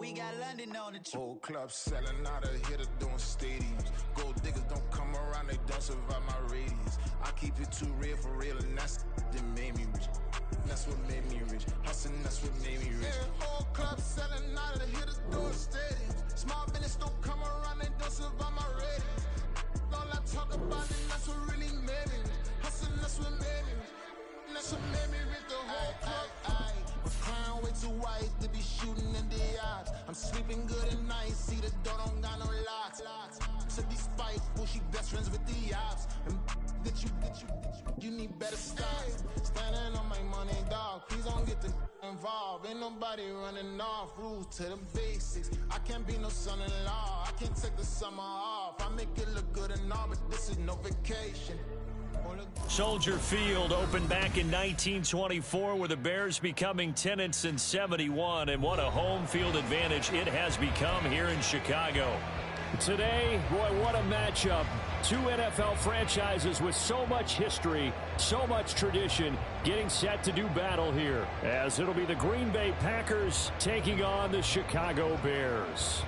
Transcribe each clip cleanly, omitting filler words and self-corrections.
we got London on the trip. Whole club selling out, a hitter doing stadiums. Gold diggers don't come around, they don't survive my radius. I keep it too real for real, and that's that made me rich. That's what made me rich. Hustling, that's what made me rich. Yeah, whole club selling out, a hitter doing stadiums. Small business don't come around, they don't survive my radius. All I talk about it, that's what really made me rich. Hustling, that's what made me rich. That's what made me rich, the whole club. My crown way too white to be shooting in the odds. I'm sleeping good at night, see the door don't got no locks. To be spiteful, she best friends with the ops. And you need better stop. Standing on my money, dog. Please don't get the involved. Ain't nobody running off. Rules to the basics. I can't be no son-in-law. I can't take the summer off. I make it look good and all, but this is no vacation. Soldier Field opened back in 1924 with the Bears becoming tenants in 71, and what a home field advantage it has become here in Chicago. Today, boy, what a matchup. Two NFL franchises with so much history, so much tradition, getting set to do battle here, as it'll be the Green Bay Packers taking on the Chicago Bears.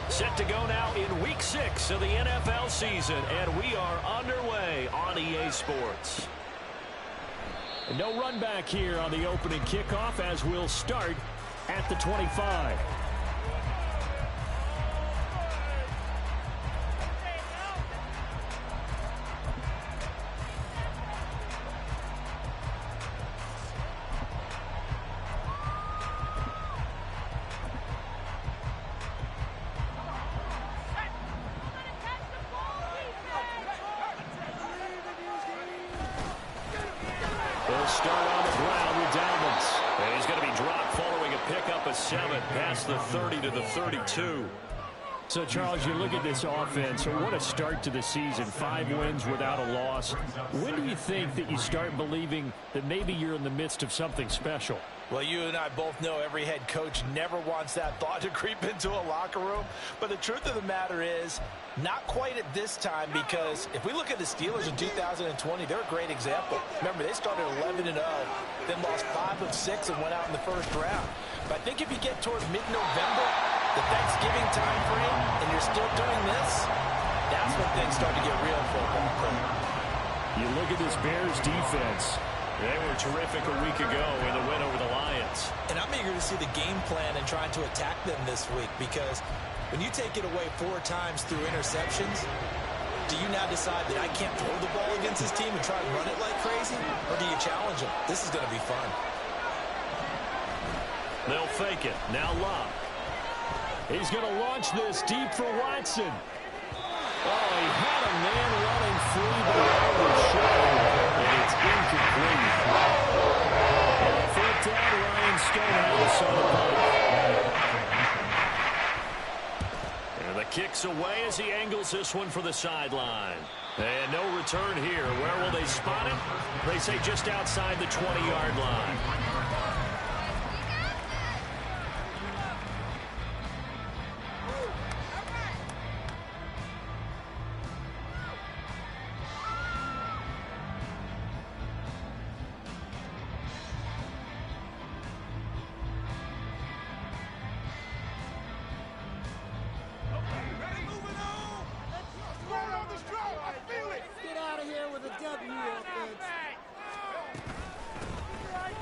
Set to go now in Week 6 of the NFL season, and we are underway on EA Sports. No run back here on the opening kickoff, as we'll start at the 25. They'll start on the ground with Dalvin. And he's going to be dropped following a pickup of 7 past the 30 to the 32. So, Charles, you look at this offense, what a start to the season. 5 wins without a loss. When do you think that you start believing that maybe you're in the midst of something special? Well, you and I both know every head coach never wants that thought to creep into a locker room. But the truth of the matter is, not quite at this time, because if we look at the Steelers in 2020, they're a great example. Remember, they started 11-0, then lost 5 of 6 and went out in the first round. But I think if you get towards mid-November, the Thanksgiving time frame, and you're still doing this, that's when things start to get real football. You look at this Bears defense. They were terrific a week ago in the win over the Lions. And I'm eager to see the game plan and trying to attack them this week, because when you take it away 4 times through interceptions, do you now decide that I can't throw the ball against this team and try and run it like crazy? Or do you challenge them? This is going to be fun. They'll fake it. Now Love. He's going to launch this deep for Watson. Oh, he had a man running free, but he overshot, and it's incomplete. Fourth down, Ryan Stonehouse on the punt. And the kick's away as he angles this one for the sideline. And no return here. Where will they spot him? They say just outside the 20-yard line.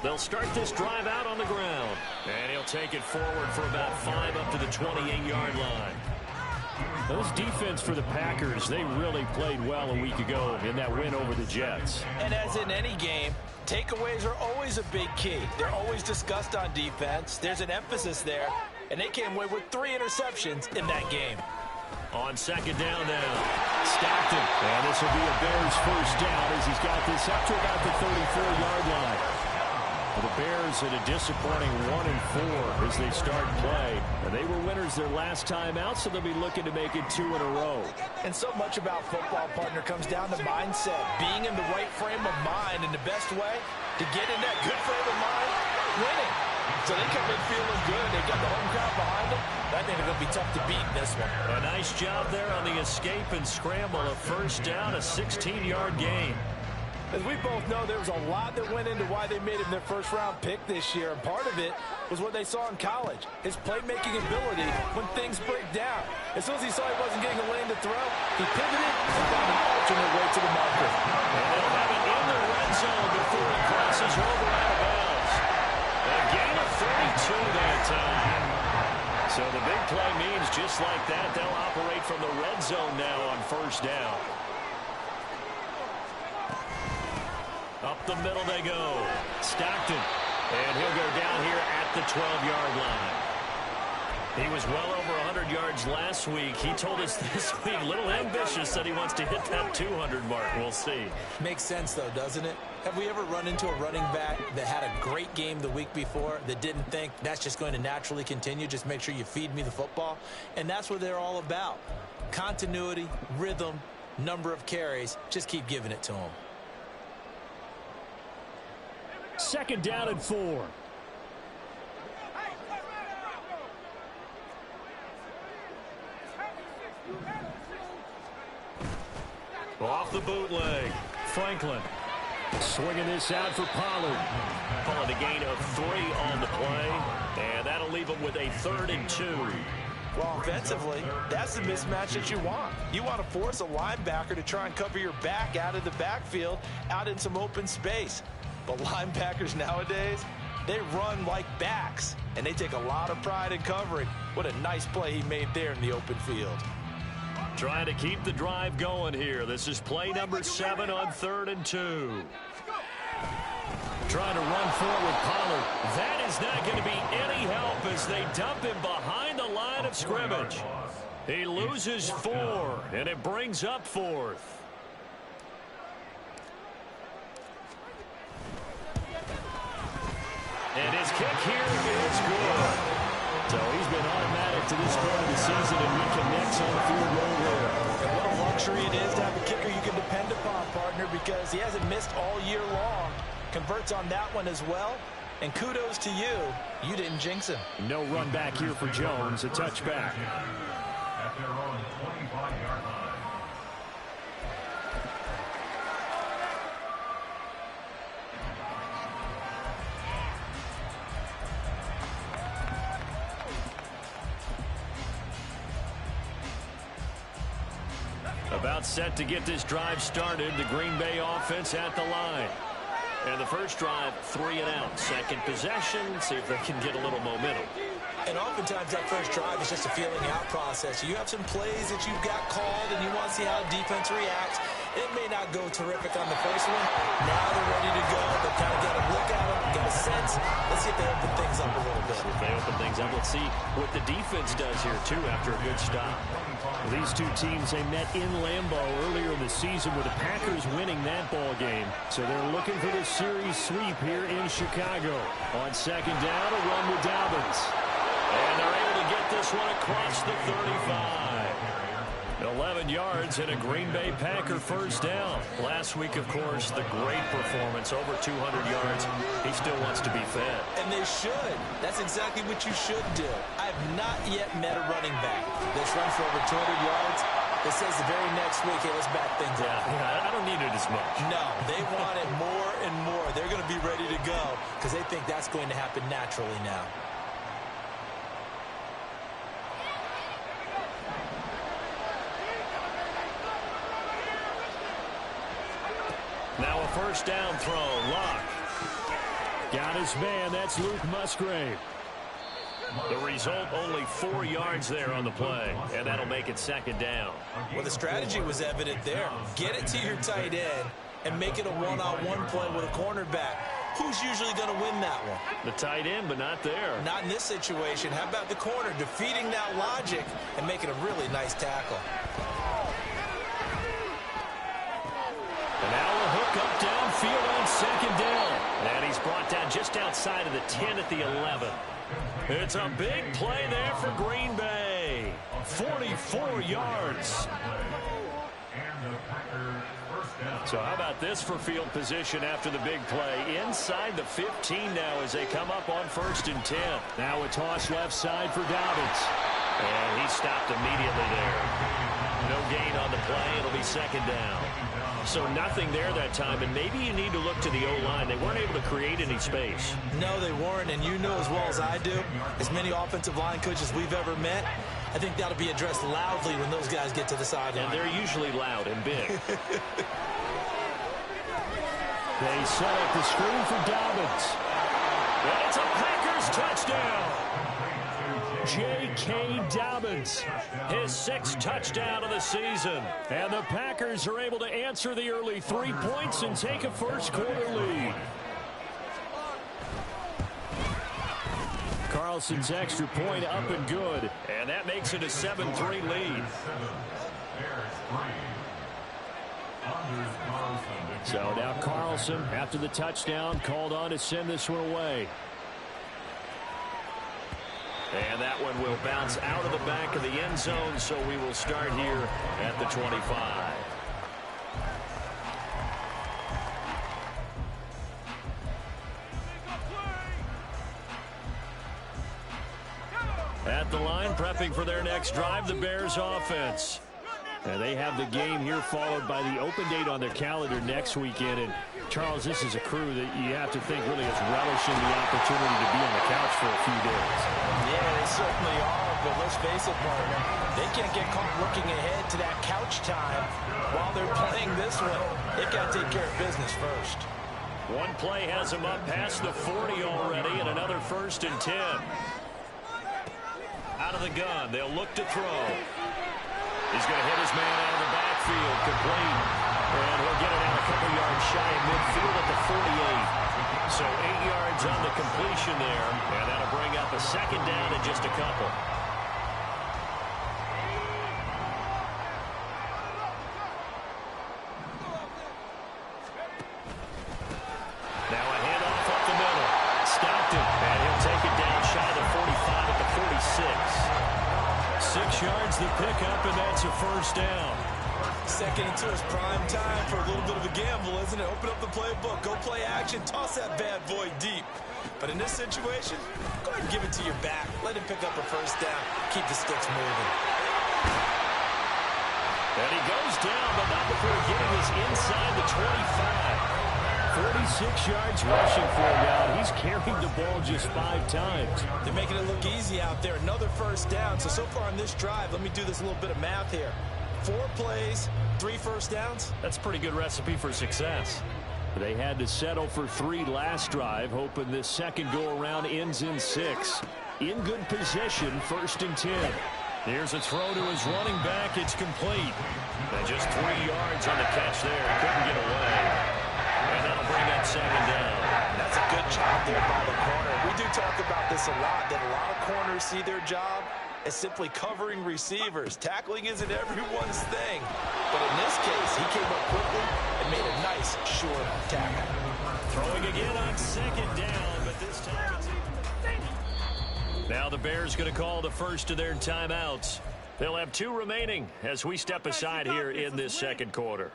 They'll start this drive out on the ground. And he'll take it forward for about 5 up to the 28-yard line. Those defense for the Packers, they really played well a week ago in that win over the Jets. And as in any game, takeaways are always a big key. They're always discussed on defense. There's an emphasis there. And they came away with 3 interceptions in that game. On second down now, stacked him. And this will be a Bears first down as he's got this up to about the 34-yard line. Well, the Bears at a disappointing 1-4 as they start play. And they were winners their last time out, so they'll be looking to make it 2 in a row. And so much about football, partner, comes down to mindset. Being in the right frame of mind, and the best way to get in that good frame of mind, winning. So they come in feeling good. They got the home crowd behind them. I think they're going to be tough to beat in this one. A nice job there on the escape and scramble. A first down, a 16-yard gain. As we both know, there was a lot that went into why they made him their first-round pick this year, and part of it was what they saw in college, his playmaking ability when things break down. As soon as he saw he wasn't getting a lane to throw, he pivoted and found an alternate way to the marker. And they'll have it in the red zone before he crosses over out of bounds. A gain of 32 that time. So the big play means just like that, they'll operate from the red zone now on first down. Up the middle they go. Stockton. And he'll go down here at the 12-yard line. He was well over 100 yards last week. He told us this week, a little ambitious, that he wants to hit that 200 mark. We'll see. Makes sense, though, doesn't it? Have we ever run into a running back that had a great game the week before that didn't think that's just going to naturally continue? Just make sure you feed me the football. And that's what they're all about. Continuity, rhythm, number of carries. Just keep giving it to them. Second down and 4. Off the bootleg. Franklin swinging this out for Pollard. Calling a gain of 3 on the play. And that'll leave him with a 3rd and 2. Well, offensively, that's the mismatch that you want. You want to force a linebacker to try and cover your back out of the backfield, out in some open space. But linebackers nowadays, they run like backs, and they take a lot of pride in covering. What a nice play he made there in the open field. Trying to keep the drive going here. This is play number 7 on 3rd and 2. Trying to run forward with Pollard. That is not going to be any help as they dump him behind the line of scrimmage. He loses 4, and it brings up 4th. And his kick here is good. So he's been automatic to this point of the season, and he connects on the field goal there. And what a luxury it is to have a kicker you can depend upon, partner, because he hasn't missed all year long. Converts on that one as well. And kudos to you. You didn't jinx him. No run back here for Jones. A touchback. At their own 25-yard line. About set to get this drive started. The Green Bay offense at the line. And the first drive, 3 and out. Second possession, see if they can get a little momentum. And oftentimes that first drive is just a feeling out process. You have some plays that you've got called and you want to see how defense reacts. It may not go terrific on the first one. Now they're ready to go. They kind of got a look at them, get a sense. Let's see if they open things up a little bit. See if they open things up. Let's see what the defense does here, too, after a good stop. These two teams, they met in Lambeau earlier in the season with the Packers winning that ball game. So they're looking for the series sweep here in Chicago. On second down, a run with Dobbins. And they're able to get this one across the 35. 11 yards and a Green Bay Packer first down. Last week, of course, the great performance, over 200 yards. He still wants to be fed. And they should. That's exactly what you should do. I have not yet met a running back that's run for over 200 yards that says the very next week, hey, let's back things up. Yeah, I don't need it as much. No, they want it more and more. They're going to be ready to go because they think that's going to happen naturally now. Now a first down throw. Lock. Got his man. That's Luke Musgrave. The result, only 4 yards there on the play, and that'll make it second down. Well, the strategy was evident there. Get it to your tight end and make it a one-on-one play with a cornerback. Who's usually going to win that one? The tight end, but not there. Not in this situation. How about the corner defeating that logic and making a really nice tackle? And now a hook up downfield on second down. And he's brought down just outside of the 10 at the 11. It's a big play there for Green Bay. 44 yards. So how about this for field position after the big play? Inside the 15 now as they come up on 1st and 10. Now a toss left side for Dobbins. And he stopped immediately there. No gain on the play. It'll be second down. So nothing there that time, and maybe you need to look to the O-line. They weren't able to create any space. No, they weren't, and you know as well as I do, as many offensive line coaches we've ever met, I think that'll be addressed loudly when those guys get to the sideline. And they're usually loud and big. They set up the screen for Dobbins. And it's a Packers touchdown. J.K. Dobbins, his 6th touchdown of the season. And the Packers are able to answer the early 3 points and take a first-quarter lead. Carlson's extra point up and good. And that makes it a 7-3 lead. So now Carlson, after the touchdown, called on to send this one away. And that one will bounce out of the back of the end zone, so we will start here at the 25. At the line, prepping for their next drive, the Bears offense. And they have the game here followed by the open date on their calendar next weekend. And, Charles, this is a crew that you have to think really is relishing the opportunity to be on the couch for a few days. Yeah, they certainly are, but let's face it, partner. They can't get caught looking ahead to that couch time while they're playing this one. They've got to take care of business first. One play has them up past the 40 already, and another 1st and 10. Out of the gun, they'll look to throw. He's going to hit his man out of the backfield, complete. And he'll get it out a couple yards shy of midfield at the 48. So 8 yards on the completion there, and that'll bring up a 2nd down and just a couple. Now a handoff up the middle. Stopped it, and he'll take it down shy of the 45 at the 46. 6 yards the pickup, and that's a 1st down. 2nd and 2 is prime time for a little bit of a gamble, isn't it? Open up the playbook, go play action, toss that bad boy deep. But in this situation, go ahead and give it to your back. Let him pick up a 1st down. Keep the sticks moving. And he goes down, but not before getting us inside the 25. 46 yards rushing for him now. He's carried the ball just 5 times. They're making it look easy out there. Another 1st down. So far on this drive, let me do this little bit of math here. 4 plays, 3 1st downs. That's a pretty good recipe for success. They had to settle for 3 last drive, hoping this second go-around ends in 6. In good position, 1st and 10. Here's a throw to his running back. It's complete. And just 3 yards on the catch there. Couldn't get away. And that'll bring up 2nd down. That's a good job there by the corner. We do talk about this a lot, that a lot of corners see their job as simply covering receivers. Tackling isn't everyone's thing. But in this case, he came up quickly and made a nice, short tackle. Throwing again on 2nd down, but this time it's... Now the Bears going to call the first of their timeouts. They'll have 2 remaining as we step aside here in this 2nd quarter.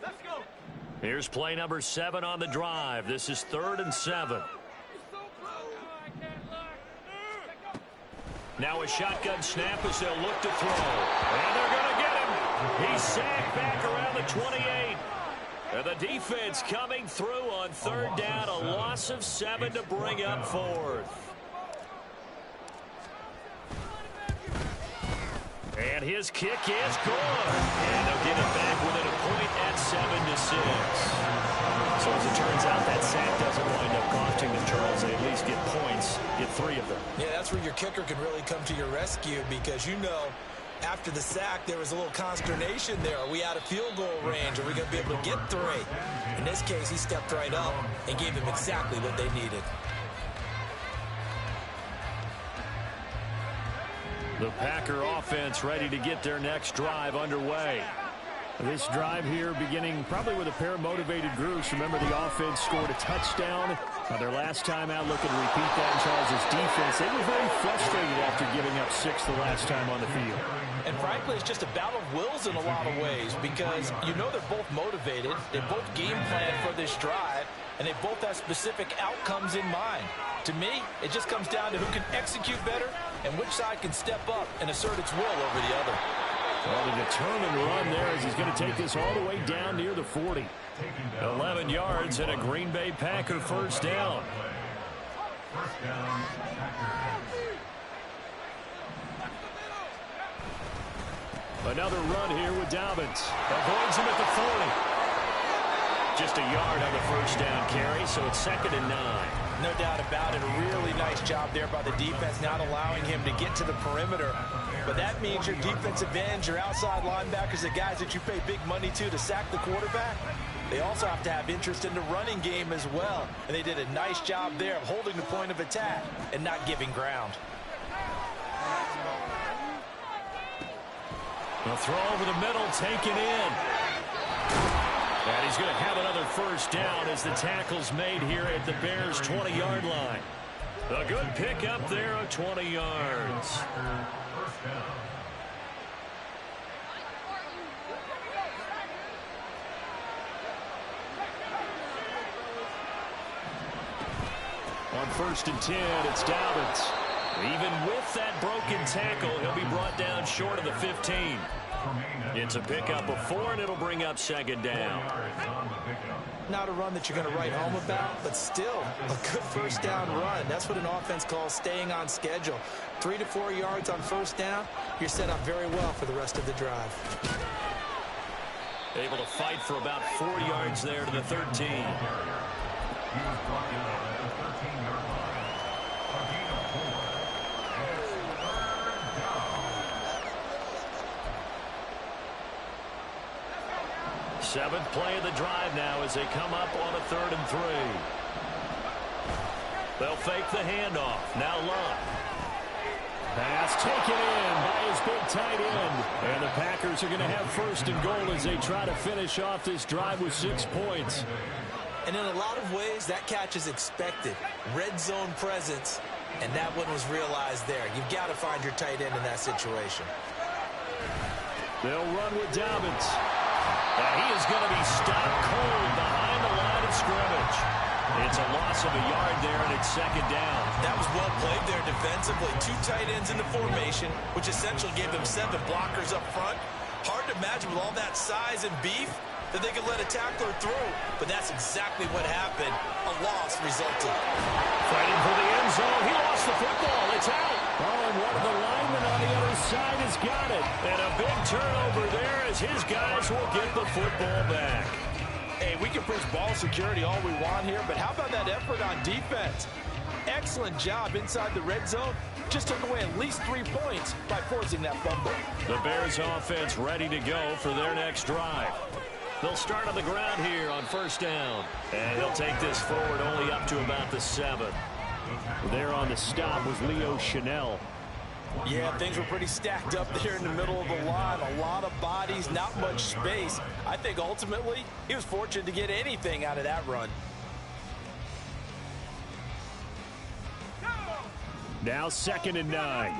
Let's go. Here's play number 7 on the drive. This is 3rd and 7. Now a shotgun snap as they'll look to throw. And they're going to get him. He's sacked back around the 28. And the defense coming through on 3rd down. A loss of 7 to bring up 4th. And his kick is good. And they'll get it back within a point at 7-6. So as it turns out, that sack doesn't wind up costing them, Charles. They at least get points, get 3 of them. Yeah, that's where your kicker can really come to your rescue, because you know after the sack there was a little consternation there. Are we out of field goal range? Are we going to be able to get 3? In this case, he stepped right up and gave them exactly what they needed. The Packer offense ready to get their next drive underway. This drive here beginning probably with a pair of motivated groups. Remember, the offense scored a touchdown their last time out. Looking to repeat that in Charles' defense. They were very frustrated after giving up 6 the last time on the field. And frankly, it's just a battle of wills in a lot of ways, because you know they're both motivated. They both game plan for this drive, and they both have specific outcomes in mind. To me, it just comes down to who can execute better and which side can step up and assert its will over the other. Well, a determined run there as he's going to take this all the way down near the 40. 11 yards and a Green Bay Packer first down. First down, Packers. Another run here with Dobbins. Avoids him at the 40. Just a yard on the first down carry, so it's 2nd and 9. No doubt about it. A really nice job there by the defense, not allowing him to get to the perimeter. But that means your defensive ends, your outside linebackers, the guys that you pay big money to sack the quarterback, they also have to have interest in the running game as well. And they did a nice job there of holding the point of attack and not giving ground. A throw over the middle, taken in. And he's going to have another first down as the tackle's made here at the Bears' 20-yard line. A good pick up there of 20 yards. First down. On 1st and 10, it's Dobbins. Even with that broken tackle, he'll be brought down short of the 15. It's a pickup of 4, and it'll bring up 2nd down. Not a run that you're going to write home about, but still a good first down run. That's what an offense calls staying on schedule. 3 to 4 yards on first down, you're set up very well for the rest of the drive. Able to fight for about 4 yards there to the 13. He was brought down at the 13-yard line. A gain of 4. And it's 3rd down. 7th play of the drive now as they come up on a 3rd and 3. They'll fake the handoff. Now Luck. Pass taken in by his big tight end. And the Packers are going to have 1st and goal as they try to finish off this drive with 6 points. And in a lot of ways, that catch is expected. Red zone presence, and that one was realized there. You've got to find your tight end in that situation. They'll run with Dobbins. And he is going to be stopped cold behind the line of scrimmage. It's a loss of a yard there, and it's 2nd down. That was well played there defensively. 2 tight ends in the formation, which essentially gave them 7 blockers up front. Hard to imagine with all that size and beef that they could let a tackler through. But that's exactly what happened. A loss resulted. Fighting for the end zone. He lost the football. It's out. Oh, and one of the linemen on the other side has got it. And a big turnover there as his guys will get the football back. Hey, we can preach ball security all we want here, but how about that effort on defense? Excellent job inside the red zone. Just took away at least 3 points by forcing that fumble. The Bears offense ready to go for their next drive. They'll start on the ground here on 1st down. And they'll take this forward only up to about the 7. There on the stop was Leo Chanel. Yeah, things were pretty stacked up there in the middle of the line. A lot of bodies, not much space. I think ultimately he was fortunate to get anything out of that run. Now 2nd and 9.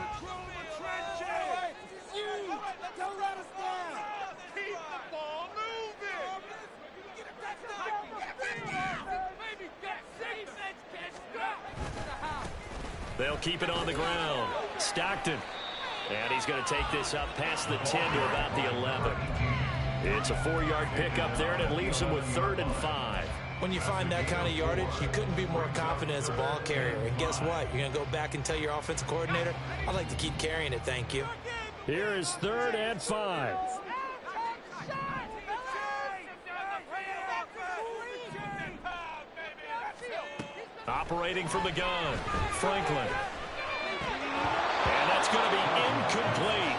They'll keep it on the ground. Stockton. And he's going to take this up past the 10 to about the 11. It's a 4-yard pickup there, and it leaves him with 3rd and 5. When you find that kind of yardage, you couldn't be more confident as a ball carrier. And guess what? You're going to go back and tell your offensive coordinator, I'd like to keep carrying it, thank you. Here is 3rd and 5. Operating from the gun, Franklin. And that's going to be incomplete.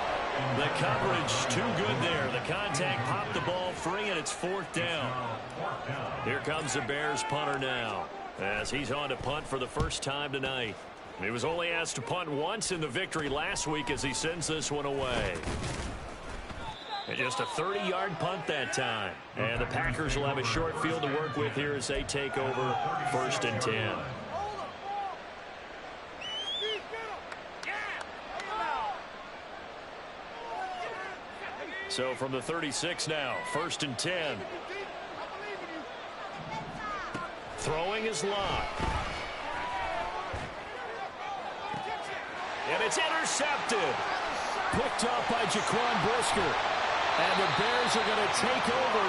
The coverage too good there. The contact popped the ball free, and it's 4th down. Here comes the Bears punter now, as he's on to punt for the first time tonight. He was only asked to punt once in the victory last week as he sends this one away. And just a 30-yard punt that time. And the Packers will have a short field to work with here as they take over 1st and 10. So from the 36 now, 1st and 10. Throwing is Locke. And it's intercepted. Picked off by Jaquan Brisker. And the Bears are going to take over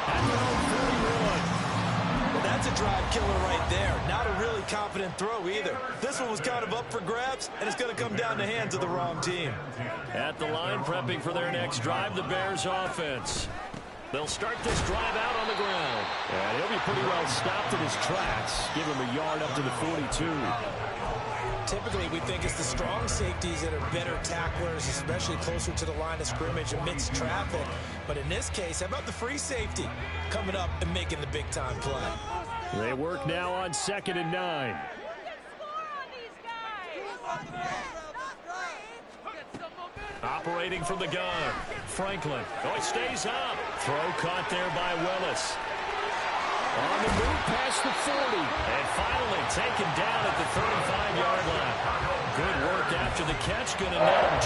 at their own 41. Well, that's a drive killer right there. Not a really confident throw either. This one was kind of up for grabs, and it's going to come down the hands of the wrong team. At the line, prepping for their next drive, the Bears offense. They'll start this drive out on the ground. And he'll be pretty well stopped in his tracks. Give him a yard up to the 42. Typically, we think it's the strong safeties that are better tacklers, especially closer to the line of scrimmage amidst traffic. But in this case, how about the free safety coming up and making the big-time play? They work now on 2nd and 9. Operating from the gun, Franklin. Oh, he stays up. Throw caught there by Willis. On the move past the 40. And finally taken down at the 35-yard line. Good work after the catch. Going to net him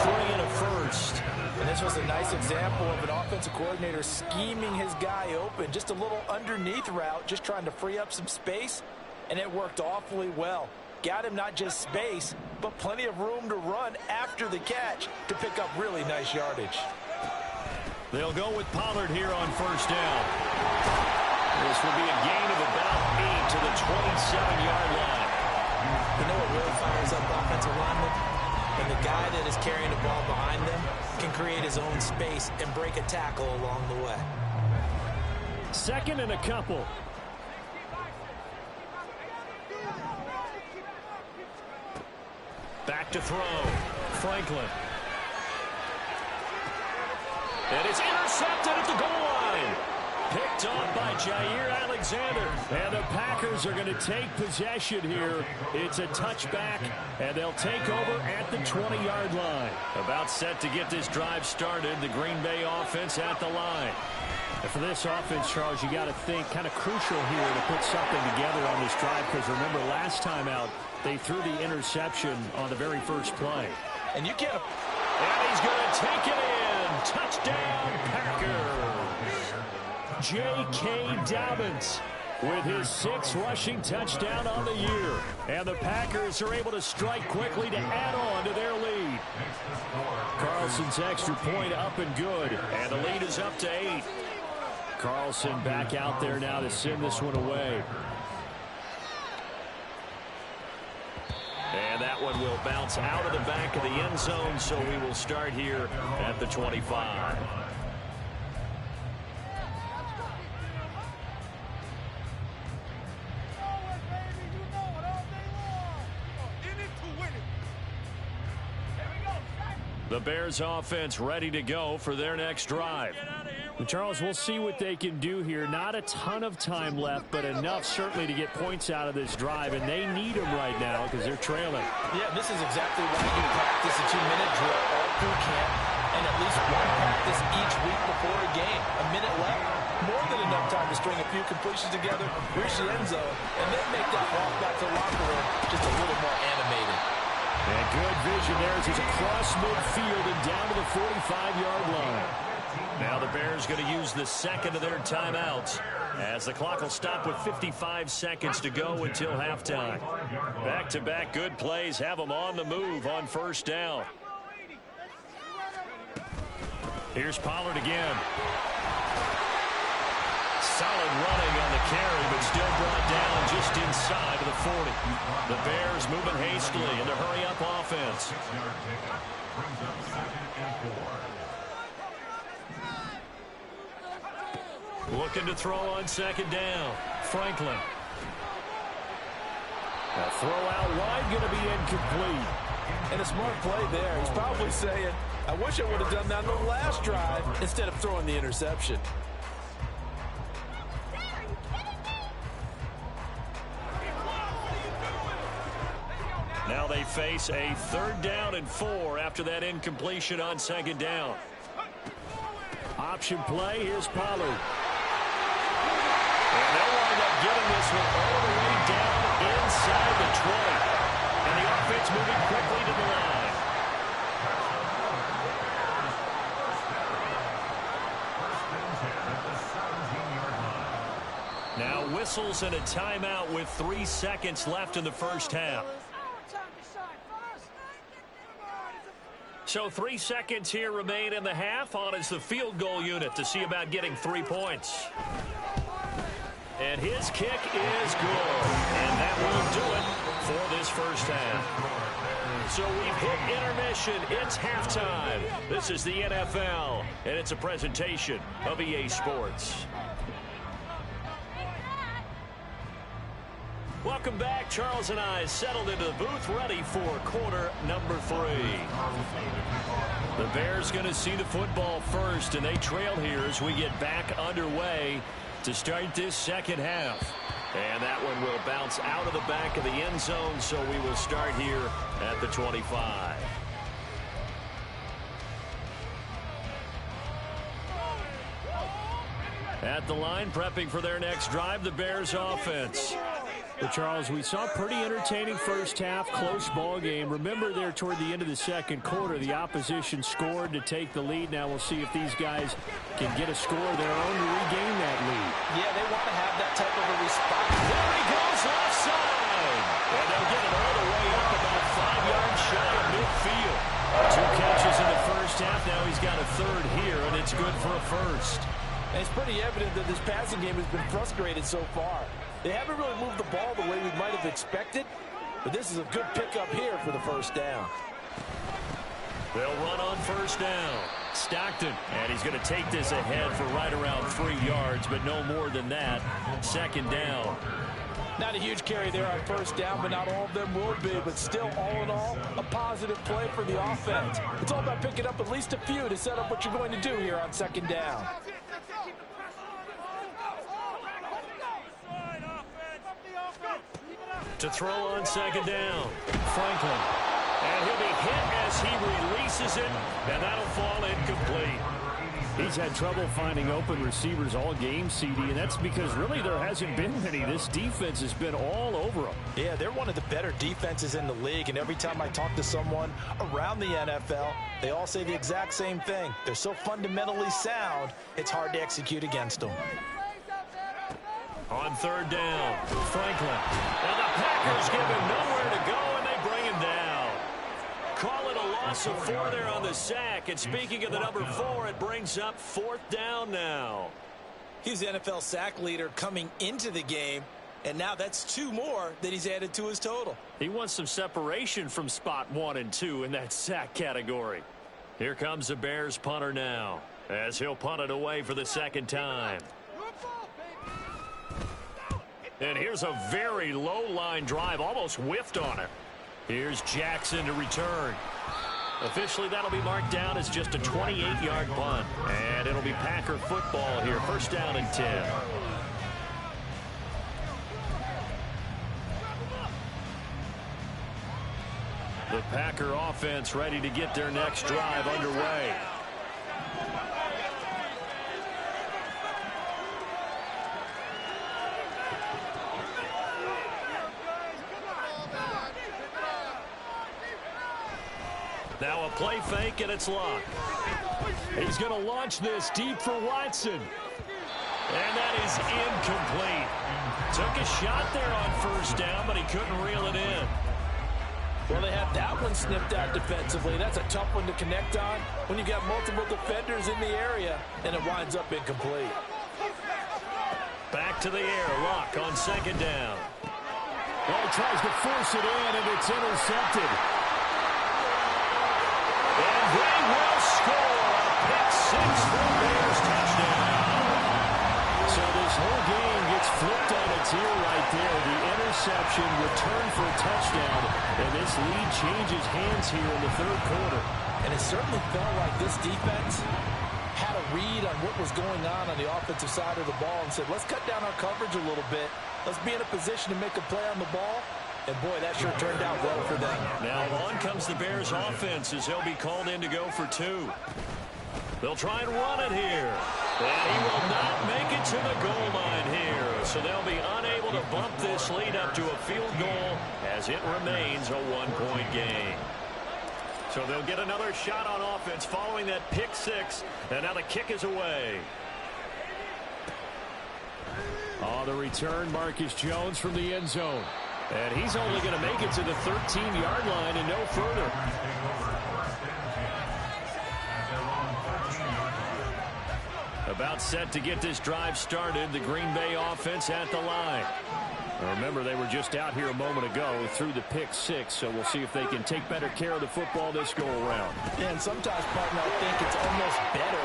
23 and a first. And this was a nice example of an offensive coordinator scheming his guy open. Just a little underneath route, just trying to free up some space. And it worked awfully well. Got him not just space, but plenty of room to run after the catch to pick up really nice yardage. They'll go with Pollard here on first down. This will be a gain of about 8 to the 27-yard line. You know what really fires up offensive linemen? When the guy that is carrying the ball behind them can create his own space and break a tackle along the way. 2nd and a couple. Back to throw. Franklin. And it's intercepted at the goal line. Picked off by Jair Alexander. And the Packers are going to take possession here. It's a touchback, and they'll take over at the 20-yard line. About set to get this drive started. The Green Bay offense at the line. And for this offense, Charles, you got to think kind of crucial here to put something together on this drive, because remember last time out, they threw the interception on the very first play. And you can't... And he's going to take it in. Touchdown, Packers. J.K. Dobbins with his 6th rushing touchdown on the year. And the Packers are able to strike quickly to add on to their lead. Carlson's extra point up and good. And the lead is up to 8. Carlson back out there now to send this one away. And that one will bounce out of the back of the end zone, so we will start here at the 25. The Bears offense ready to go for their next drive. And Charles, we'll see what they can do here. Not a ton of time left, but enough certainly to get points out of this drive, and they need them right now because they're trailing. Yeah, this is exactly why you practice a 2-minute drill all through camp and at least one practice each week before a game. A minute left, more than enough time to string a few completions together, reach the end zone, and then make that walk back to the locker room just a little more animated. And good vision there as he's across midfield and down to the 45-yard line. Now the Bears going to use the second of their timeouts as the clock will stop with 55 seconds to go until halftime. Back-to-back good plays have them on the move on first down. Here's Pollard again. Solid running on the carry, but still brought down just inside of the 40. The Bears moving hastily into hurry-up offense. Looking to throw on second down. Franklin. A throw out wide going to be incomplete. And a smart play there. He's probably saying, I wish I would have done that on the last drive instead of throwing the interception. Now they face a 3rd down and 4 after that incompletion on second down. Option play, here's Pollard. And they'll wind up getting this one all the way down inside the 20. And the offense moving quickly to the line. Now whistles and a timeout with 3 seconds left in the first half. So 3 seconds here remain in the half. On is the field goal unit to see about getting 3 points. And his kick is good. And that will do it for this first half. So we've hit intermission. It's halftime. This is the NFL, and it's a presentation of EA Sports. Welcome back. Charles and I settled into the booth, ready for quarter number 3. The Bears going to see the football first, and they trail here as we get back underway to start this second half. And that one will bounce out of the back of the end zone, so we will start here at the 25. At the line, prepping for their next drive, the Bears offense. But Charles, we saw a pretty entertaining first half, close ball game. Remember there toward the end of the second quarter, the opposition scored to take the lead. Now we'll see if these guys can get a score of their own to regain that lead. Yeah, they want to have that type of a response. There he goes, left side. And they'll get it all the way up about 5 yards shy of midfield. 2 catches in the first half. Now he's got a third here, and it's good for a first. And it's pretty evident that this passing game has been frustrated so far. They haven't really moved the ball the way we might have expected, but this is a good pickup here for the first down. They'll run on first down. Stockton, and he's going to take this ahead for right around 3 yards, but no more than that. Second down. Not a huge carry there on first down, but not all of them will be. But still, all in all, a positive play for the offense. It's all about picking up at least a few to set up what you're going to do here on second down. To throw on second down, Franklin. And he'll be hit as he releases it, and that'll fall incomplete. He's had trouble finding open receivers all game, CD, and that's because really there hasn't been many. This defense has been all over them. Yeah, they're one of the better defenses in the league, and every time I talk to someone around the NFL, they all say the exact same thing. They're so fundamentally sound, it's hard to execute against them. On third down, Franklin. And the Packers give him nowhere to go, and they bring him down. Call it a loss of 4 there on the sack. And speaking of the number 4, it brings up 4th down now. He's the NFL sack leader coming into the game, and now that's 2 more that he's added to his total. He wants some separation from spot 1 and 2 in that sack category. Here comes the Bears punter now, as he'll punt it away for the second time. And here's a very low-line drive, almost whiffed on it. Here's Jackson to return. Officially, that'll be marked down as just a 28-yard punt. And it'll be Packer football here, first down and 10. The Packer offense ready to get their next drive underway. Now a play fake, and it's locked. He's going to launch this deep for Watson. And that is incomplete. Took a shot there on first down, but he couldn't reel it in. Well, they had that one snipped out defensively. That's a tough one to connect on when you got multiple defenders in the area, and it winds up incomplete. Back to the air, Lock on second down. Well, he tries to force it in, and it's intercepted. And they will score a pick 6 for the Bears touchdown. So this whole game gets flipped on its ear right there. The interception returned for a touchdown, and this lead changes hands here in the third quarter. And it certainly felt like this defense had a read on what was going on the offensive side of the ball and said, let's cut down our coverage a little bit. Let's be in a position to make a play on the ball. And, boy, that sure turned out well for them. Now on comes the Bears offense as he'll be called in to go for 2. They'll try and run it here. And he will not make it to the goal line here. So they'll be unable to bump this lead up to a field goal as it remains a 1-point game. So they'll get another shot on offense following that pick 6. And now the kick is away. On the return, Marcus Jones from the end zone. And he's only going to make it to the 13-yard line and no further. About set to get this drive started. The Green Bay offense at the line. Remember, they were just out here a moment ago through the pick six, so we'll see if they can take better care of the football this go-around. Yeah, and sometimes, partner, I think it's almost better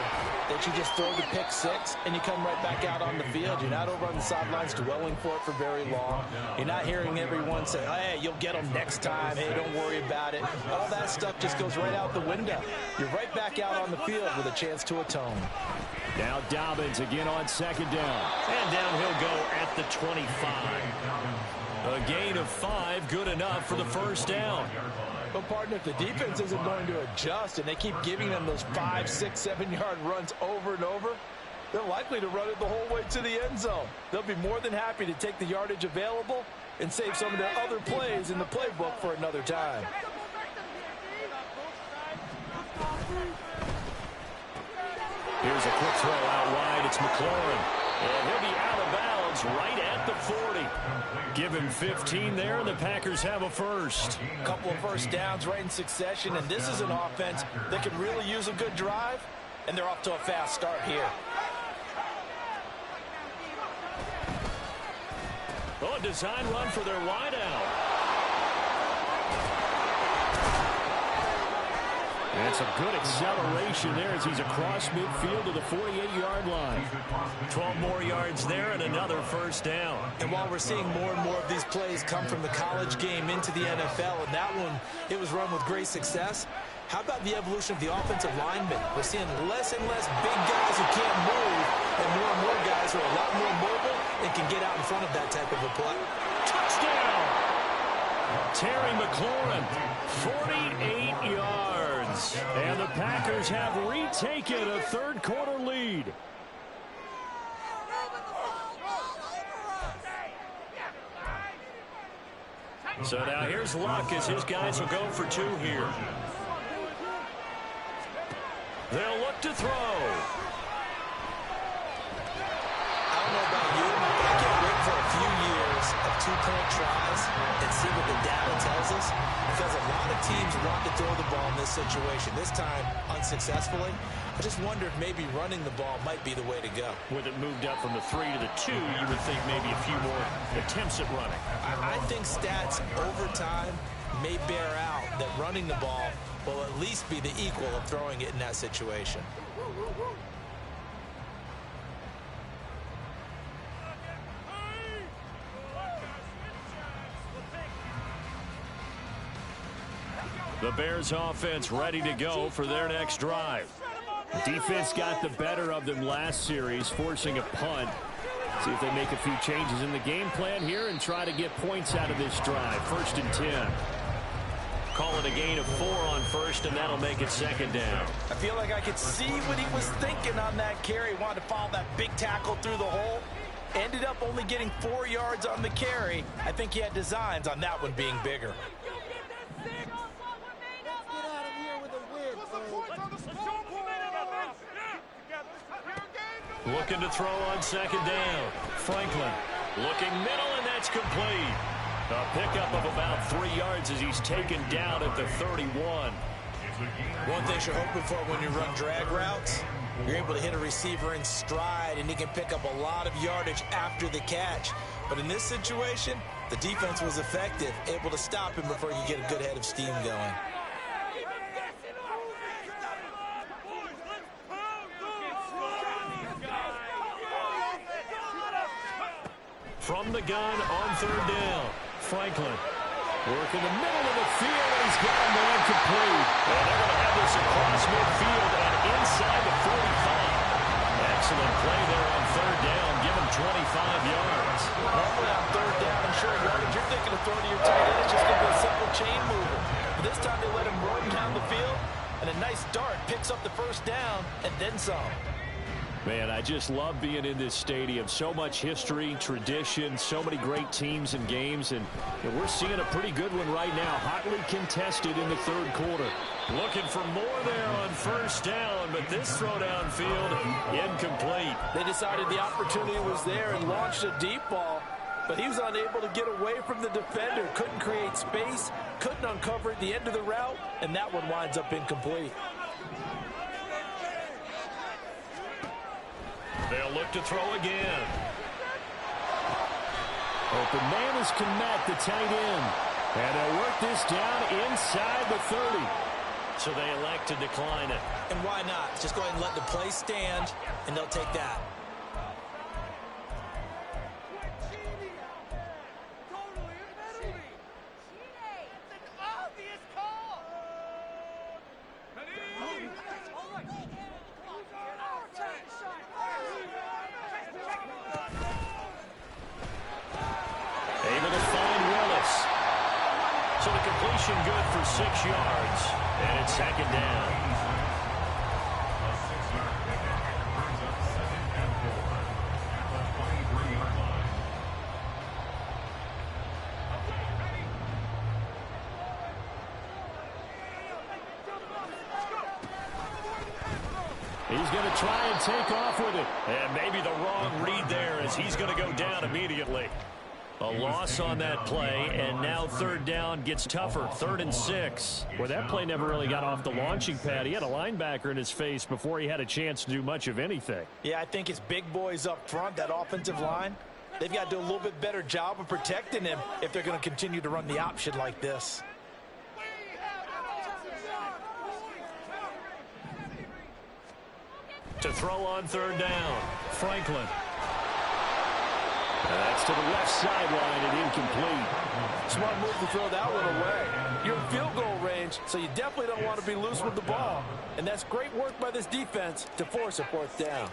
that you just throw the pick six and you come right back out on the field. You're not over on the sidelines dwelling for it for very long. You're not hearing everyone say, hey, you'll get them next time. Hey, don't worry about it. All that stuff just goes right out the window. You're right back out on the field with a chance to atone. Now Dobbins again on second down. And down he'll go at the 25. A gain of 5, good enough for the first down. But, partner, if the defense isn't going to adjust and they keep giving them those 5, 6, 7-yard runs over and over, they're likely to run it the whole way to the end zone. They'll be more than happy to take the yardage available and save some of their other plays in the playbook for another time. Here's a quick throw out wide. It's McLaurin. And he'll be out of bounds right at the 40. Give him 15 there, and the Packers have a first. A couple of first downs right in succession, and this is an offense that could really use a good drive, and they're off to a fast start here. Oh, a design run for their wideout. And some good acceleration there as he's across midfield to the 48-yard line. 12 more yards there and another first down. And while we're seeing more and more of these plays come from the college game into the NFL, and that one, it was run with great success, how about the evolution of the offensive linemen? We're seeing less and less big guys who can't move and more guys who are a lot more mobile and can get out in front of that type of a play. Touchdown! Terry McLaurin, 48 yards. And the Packers have retaken a third-quarter lead. So now here's Luck as his guys will go for 2 here. They'll look to throw. I don't know about you, but I can't wait for a few years of 2-point tries and see what the data tells us, because a lot of teams want to throw the ball in this situation. This time, unsuccessfully. I just wonder if maybe running the ball might be the way to go. With it moved up from the 3 to the 2, you would think maybe a few more attempts at running. I think stats over time may bear out that running the ball will at least be the equal of throwing it in that situation. The Bears offense ready to go for their next drive. The defense got the better of them last series, forcing a punt. See if they make a few changes in the game plan here and try to get points out of this drive. 1st and 10. Call it a gain of 4 on first, and that'll make it second down. I feel like I could see what he was thinking on that carry. Wanted to follow that big tackle through the hole. Ended up only getting 4 yards on the carry. I think he had designs on that one being bigger. Looking to throw on second down. Franklin looking middle, and that's complete. A pickup of about 3 yards as he's taken down at the 31. One thing you're hoping for when you run drag routes, you're able to hit a receiver in stride, and he can pick up a lot of yardage after the catch. But in this situation, the defense was effective, able to stop him before he could get a good head of steam going. From the gun on third down, Franklin working the middle of the field, and he's got a man complete. And they're going to have this across midfield and inside the 45. Excellent play there on third down. Give him 25 yards. Normally on third down and short yardage, you're thinking of throwing to your tight end. It's just going to be a simple chain mover. But this time they let him run down the field, and a nice dart picks up the first down and then some. Man, I just love being in this stadium. So much history, tradition, so many great teams and games, and we're seeing a pretty good one right now, hotly contested in the third quarter. Looking for more there on first down, but this throw downfield incomplete. They decided the opportunity was there and launched a deep ball, but he was unable to get away from the defender, couldn't create space, couldn't uncover at the end of the route, and that one winds up incomplete. They'll look to throw again. Open man is Kmet, the tight end. And they'll work this down inside the 30. So they elect to decline it. And why not? Just go ahead and let the play stand, and they'll take that. Able to find Willis. So the completion good for 6 yards. And it's second down. A 6-yard pickup brings up 2nd and 4 at the 23-yard line. He's going to try and take off with it. And maybe the wrong read there as he's going to go down immediately. A loss on that play, and now 3rd down gets tougher. 3rd and 6. Well, that play never really got off the launching pad. He had a linebacker in his face before he had a chance to do much of anything. Yeah, I think it's big boys up front, that offensive line. They've got to do a little bit better job of protecting him if they're going to continue to run the option like this. To throw on 3rd down, Franklin. That's to the left sideline and incomplete. Smart move to throw that one away. You're in field goal range, so you definitely don't want to be loose with the ball. And that's great work by this defense to force a 4th down.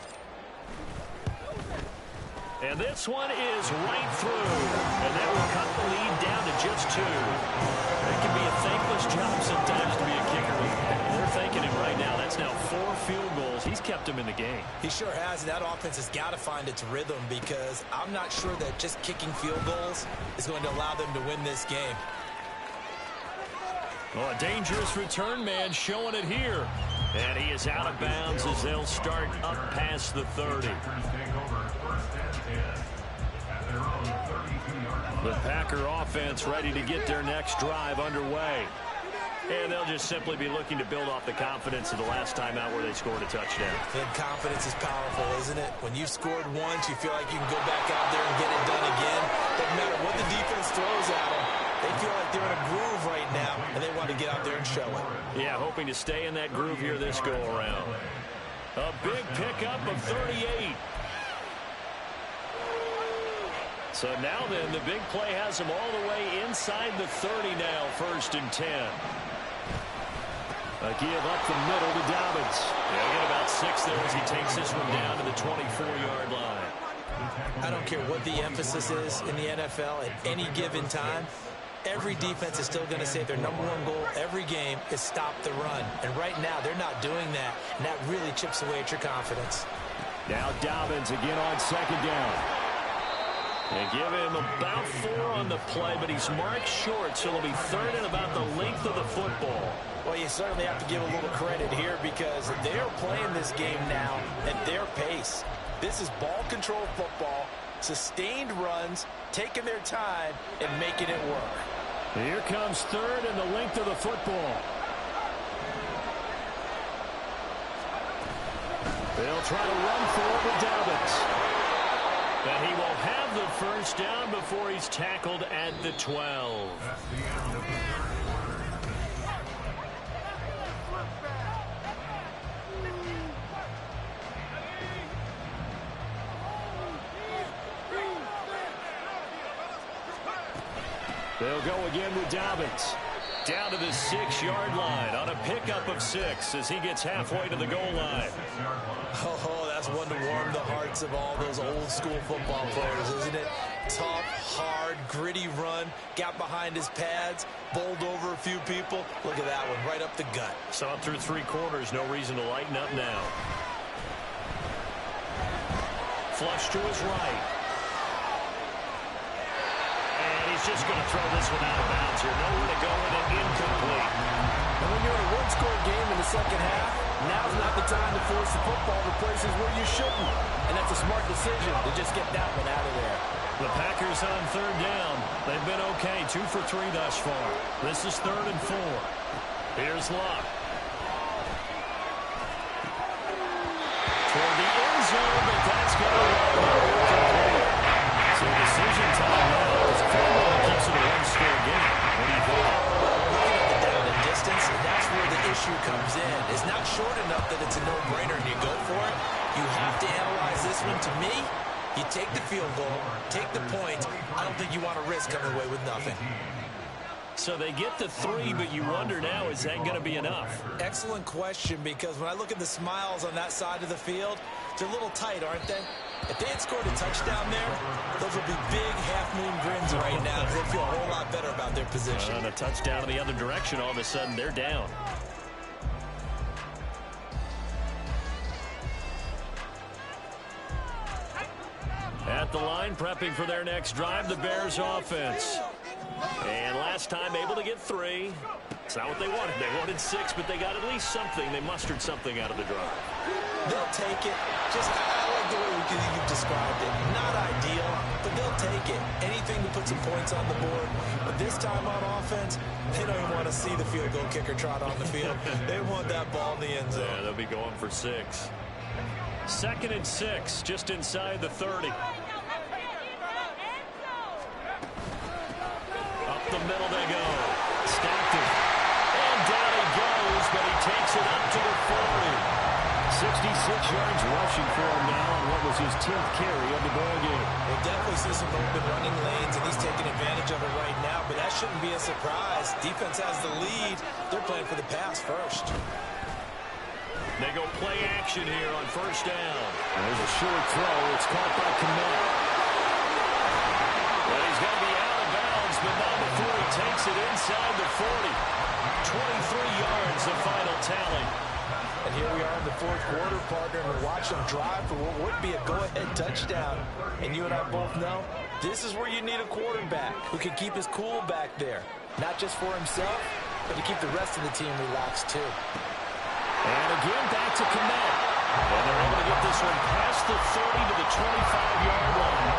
And this one is right through. And that will cut the lead down to just 2. It can be a thankless job sometimes to be a kicker. They're thanking him right now. That's now 4 field goals. He's kept him in the game. He sure has. That offense has got to find its rhythm because I'm not sure that just kicking field goals is going to allow them to win this game. Well, a dangerous return man showing it here. And he is out of bounds as they'll start up past the 30. The Packer offense ready to get their next drive underway. And they'll just simply be looking to build off the confidence of the last time out where they scored a touchdown. And confidence is powerful, isn't it? When you've scored once, you feel like you can go back out there and get it done again. Doesn't matter what the defense throws at them. They feel like they're in a groove right now, and they want to get out there and show it. Yeah, hoping to stay in that groove here this go-around. A big pickup of 38. So now then, the big play has him all the way inside the 30 now, 1st and 10. A give up the middle to Dobbins. Yeah, get about 6 there as he takes this one down to the 24-yard line. I don't care what the emphasis is in the NFL at any given time. Every defense is still going to say their #1 goal every game is stop the run. And right now, they're not doing that, and that really chips away at your confidence. Now Dobbins again on 2nd down. They give him about 4 on the play, but he's marked short, so it'll be 3rd and about the length of the football. Well, you certainly have to give a little credit here because they're playing this game now at their pace. This is ball control football, sustained runs, taking their time, and making it work. Here comes 3rd and the length of the football. They'll try to run for it with Dobbins. But he will have the 1st down before he's tackled at the 12. That's the end of the 3rd quarter. They'll go again with Dobbins. Down to the 6-yard line on a pickup of 6 as he gets halfway to the goal line. Oh, that's one to warm the hearts of all those old-school football players, isn't it? Tough, hard, gritty run, got behind his pads, bowled over a few people. Look at that one, right up the gut. So up through 3 quarters, no reason to lighten up now. Flush to his right. He's just going to throw this one out of bounds here. Nowhere to go with it, incomplete. And when you're in a one-score game in the second half, now's not the time to force the football to places where you shouldn't. And that's a smart decision to just get that one out of there. The Packers on 3rd down. They've been okay, 2 for 3 thus far. This is 3rd and 4. Here's Luck. Toward the end zone, but that's take the point. I don't think you want to risk coming away with nothing. So they get the 3, but you wonder now, is that going to be enough? Excellent question, because when I look at the smiles on that side of the field, they're a little tight, aren't they? If they had scored a touchdown there, those would be big half-moon grins right now, because they feel a whole lot better about their position. And a touchdown in the other direction, all of a sudden they're down. At the line, prepping for their next drive, the Bears offense. And last time able to get 3. It's not what they wanted. They wanted 6, but they got at least something. They mustered something out of the drive. They'll take it. I like the way you've described it. Not ideal, but they'll take it. Anything to put some points on the board. But this time on offense, they don't even want to see the field goal kicker trot on the field. They want that ball in the end zone. Yeah, they'll be going for 6. 2nd and 6, just inside the 30. Up the middle they go. Stacked it. And down he goes, but he takes it up to the 40. 66 yards rushing for him now on what was his 10th carry of the ball game. We'll definitely see some open running lanes, and he's taking advantage of it right now, but that shouldn't be a surprise. Defense has the lead. They're playing for the pass first. They go play action here on 1st down. There's a short throw. It's caught by Kmet. Well, he's going to be out of bounds, but not before he takes it inside the 40. 23 yards, the final tally. And here we are in the 4th quarter, partner, and we're watching them drive for what would be a go-ahead touchdown. And you and I both know this is where you need a quarterback who can keep his cool back there. Not just for himself, but to keep the rest of the team relaxed, too. And again, back to Kmet. And they're able to get this one past the 30 to the 25-yard line.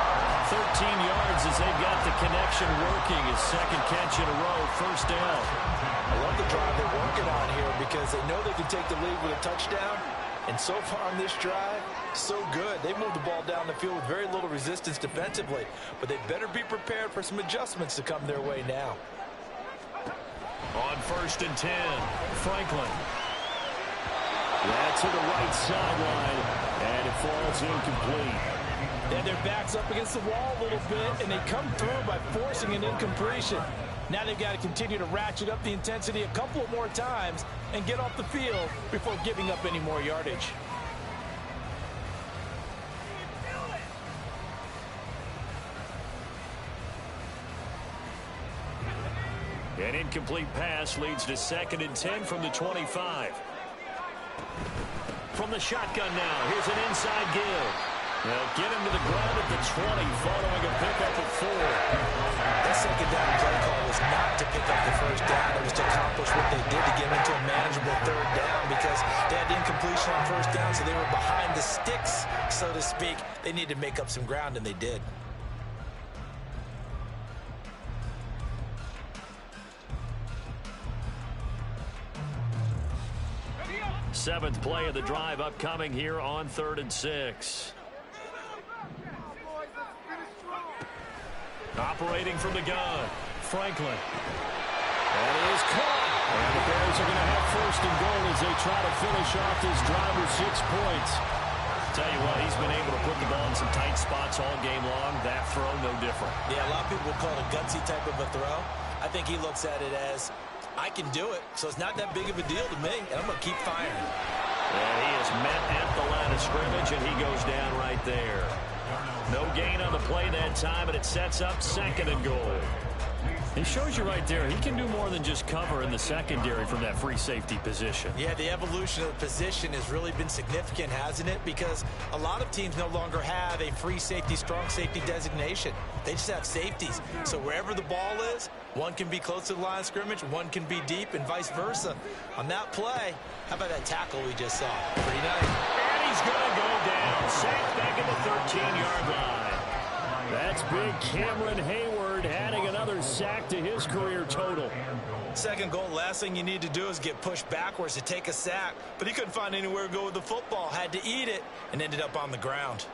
13 yards as they've got the connection working. His 2nd catch in a row, 1st down. I love the drive they're working on here because they know they can take the lead with a touchdown. And so far on this drive, so good. They moved the ball down the field with very little resistance defensively. But they better be prepared for some adjustments to come their way now. On 1st and 10, Franklin. That's to the right sideline, and it falls incomplete. And their back's up against the wall a little bit, and they come through by forcing an incompletion. Now they've got to continue to ratchet up the intensity a couple of more times and get off the field before giving up any more yardage. An incomplete pass leads to 2nd and 10 from the 25. From the shotgun now, here's an inside give. They'll get him to the ground at the 20 following a pickup of 4. That 2nd down play call was not to pick up the 1st down. It was to accomplish what they did to get him into a manageable 3rd down because they had incompletion on 1st down, so they were behind the sticks, so to speak. They needed to make up some ground, and they did. 7th play of the drive upcoming here on 3rd and 6. Operating from the gun, Franklin. That is caught. And the Bears are going to have 1st and goal as they try to finish off this drive with 6 points. Tell you what, he's been able to put the ball in some tight spots all game long. That throw, no different. Yeah, a lot of people would call it a gutsy type of a throw. I think he looks at it as, I can do it, so it's not that big of a deal to me, and I'm going to keep firing. And he is met at the line of scrimmage, and he goes down right there. No gain on the play that time, and it sets up 2nd and goal. It shows you right there, he can do more than just cover in the secondary from that free safety position. Yeah, the evolution of the position has really been significant, hasn't it? Because a lot of teams no longer have a free safety, strong safety designation. They just have safeties. So wherever the ball is, one can be close to the line of scrimmage, one can be deep, and vice versa. On that play, how about that tackle we just saw? Pretty nice. And he's going to go down. Sacked back at the 13-yard line. That's big Cameron Hayward adding another sack to his career total. 2nd goal, last thing you need to do is get pushed backwards to take a sack. But he couldn't find anywhere to go with the football, had to eat it, and ended up on the ground.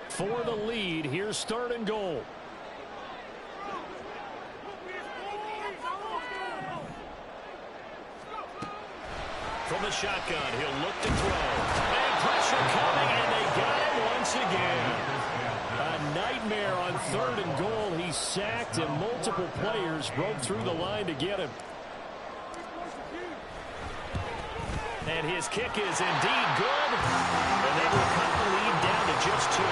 For the lead, here's 3rd and goal. From the shotgun, he'll look to throw. And pressure coming, and they got him once again. A nightmare on 3rd and goal. He sacked, and multiple players broke through the line to get him. And his kick is indeed good. And they will cut the lead down to just 2.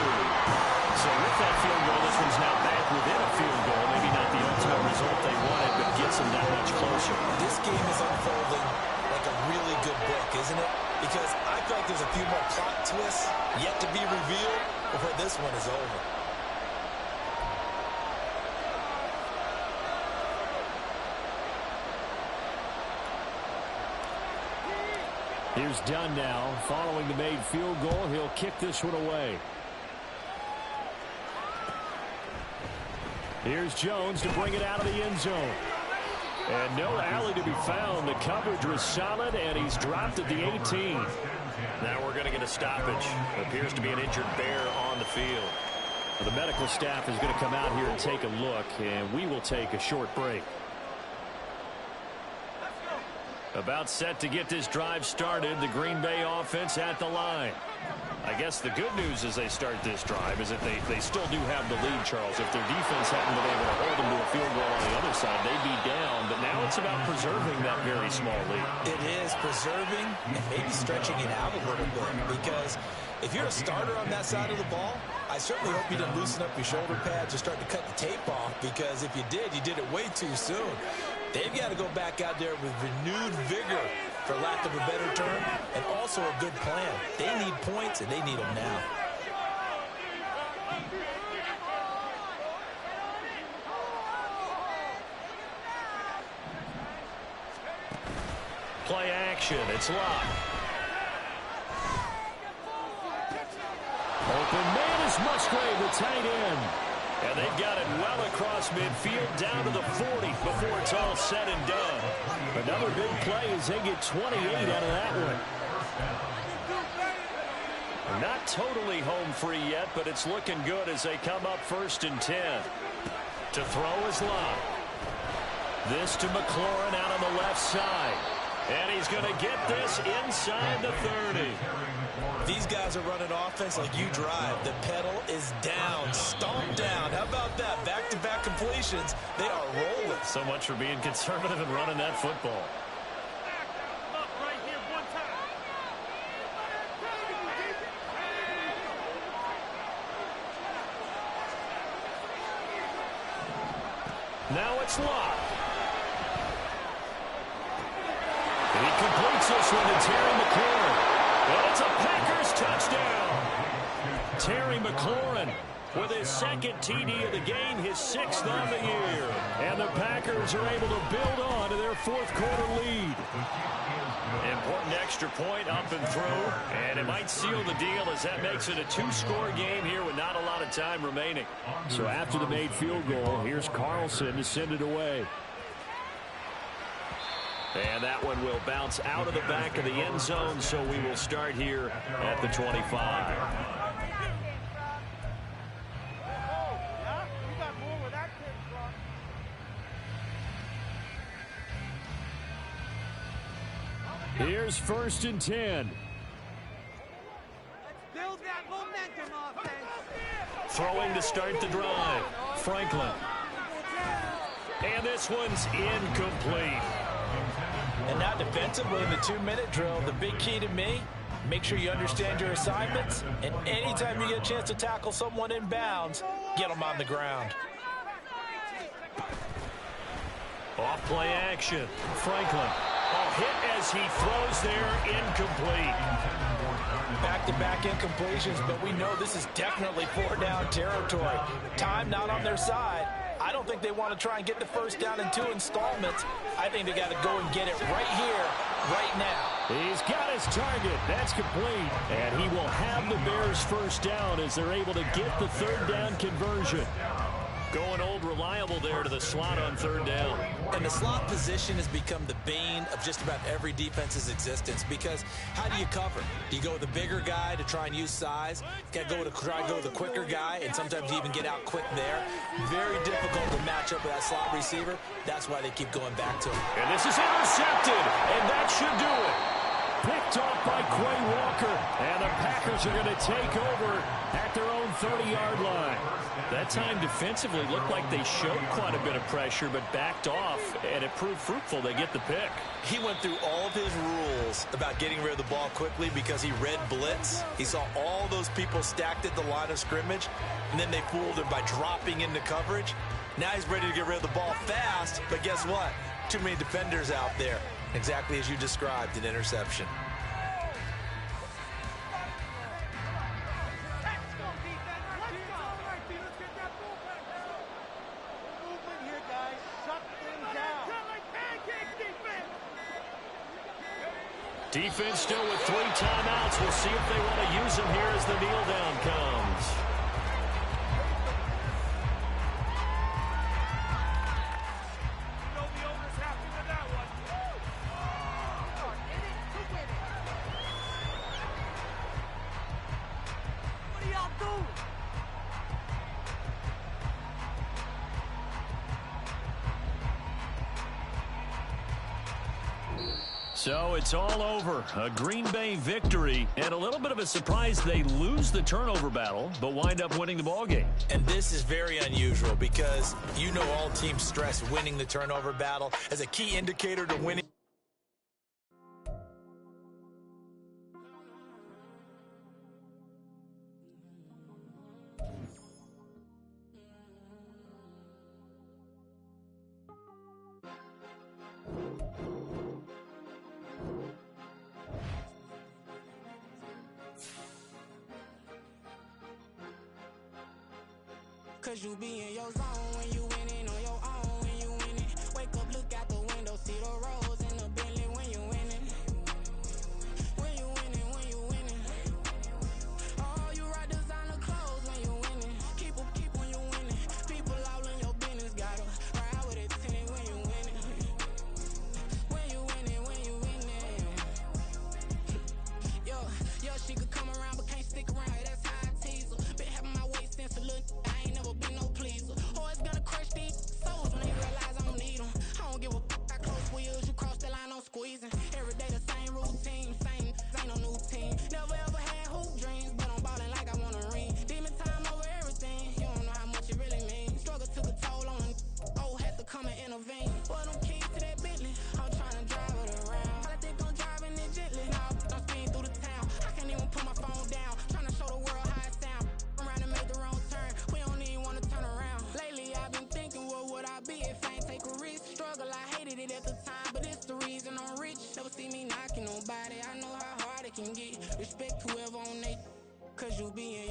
So with that field goal, this one's now back within a field goal. Maybe not the ultimate result they wanted, but gets them that much closer. This game is unfolding like a really good book, isn't it? Because I feel like there's a few more plot twists yet to be revealed before this one is over. Here's Dunn now. Following the made field goal, he'll kick this one away. Here's Jones to bring it out of the end zone. And no alley to be found. The coverage was solid, and he's dropped at the 18. Now we're going to get a stoppage. Appears to be an injured Bear on the field. The medical staff is going to come out here and take a look, and we will take a short break. About set to get this drive started. The Green Bay offense at the line. I guess the good news as they start this drive is that they still do have the lead, Charles. If their defense hadn't been able to hold them to a field goal on the other side, they'd be down. But now it's about preserving that very small lead. It is preserving and maybe stretching it out a little bit, because if you're a starter on that side of the ball, I certainly hope you didn't loosen up your shoulder pads or start to cut the tape off, because if you did it way too soon. They've got to go back out there with renewed vigor, for lack of a better term, and also a good plan. They need points, and they need them now. Play action. It's locked. Open man is Musgrave, the tight end. And they've got it well across midfield down to the 40 before it's all said and done. Another big play as they get 28 out of that one. Not totally home free yet, but it's looking good as they come up 1st and 10. To throw is Locke. This to McLaurin out on the left side. And he's going to get this inside the 30. These guys are running offense like you drive. The pedal is down, stomped down. How about that? Back-to-back completions. They are rolling. So much for being conservative and running that football. Now it's Locke. And he completes this one to Terry McLaurin. And it's a Packers touchdown. Terry McLaurin with his second TD of the game, his 6th on the year. And the Packers are able to build on to their 4th quarter lead. Important extra point up and through. And it might seal the deal as that makes it a 2-score game here with not a lot of time remaining. So after the made field goal, here's Carlson to send it away. And that one will bounce out of the back of the end zone, so we will start here at the 25. Here's 1st and 10. Let's build that momentum offense. Throwing to start the drive. Franklin. And this one's incomplete. And now defensively in the 2-minute drill, the big key to me, make sure you understand your assignments, and anytime you get a chance to tackle someone in bounds, get them on the ground. Off play action. Franklin. Hit as he throws there, incomplete. Back-to-back incompletions, but we know this is definitely 4-down territory. Time not on their side. I don't think they want to try and get the first down in 2 installments. I think they got to go and get it right here, right now. He's got his target. That's complete. And he will have the Bears first down as they're able to get the 3rd down conversion. Going old reliable there to the slot on 3rd down. And the slot position has become the bane of just about every defense's existence, because how do you cover? Do you go with the bigger guy to try and use size? Got to try to go with the quicker guy, and sometimes you even get out quick there. Very difficult to match up with that slot receiver. That's why they keep going back to him. And this is intercepted, and that should do it. Picked off by Quay Walker. And the Packers are going to take over at the 30-yard line. That time defensively looked like they showed quite a bit of pressure but backed off, and it proved fruitful. They get the pick. He went through all of his rules about getting rid of the ball quickly because he read blitz. He saw all those people stacked at the line of scrimmage, and then they fooled him by dropping into coverage. Now he's ready to get rid of the ball fast, but guess what? Too many defenders out there. Exactly as you described, an interception. Defense still with 3 timeouts. We'll see if they want to use them here as the kneel down comes. What are y'all doing? So it's all over. A Green Bay victory, and a little bit of a surprise they lose the turnover battle, but wind up winning the ballgame. And this is very unusual because you know all teams stress winning the turnover battle as a key indicator to winning. Cause you be in your zone when you winning on your own when you winning. Wake up, look out the window, see the rose in the Bentley when you winning. When you winning, when you winning. Oh, you ride designer clothes when you winning. Keep when you winning. People all in your business, gotta ride with it tinted when you winning. When you winning, when you winning. Yo, she could come around but can't stick around. That's how I tease her. Been having my weight since a little. I ain't never been no pleaser. Always gonna crush these souls when they realize I don't need them. I don't give a f*** how close wheels. You cross the line, I'm squeezing. Every day the same routine, same ain't no new team. Never ever had hoop dreams, but I'm ballin' like I want a ring. Demon time over everything. You don't know how much it really means. Struggle took a toll on them. Oh, had to come and intervene. Boy, them keys to that Bentley. I'm tryna drive it around. I think I'm driving it gently. Now I'm speeding through the town. I can't even put my phone down. Tryna show the world how it sound. Around and make the wrong turn. We don't even wanna turn around. Lately I've been thinking, what would I be if I ain't take a risk? Struggle, I hated it at the time, but it's the reason I'm rich. Never see me knocking nobody. I know how hard it can get. Respect whoever on they, cause you be in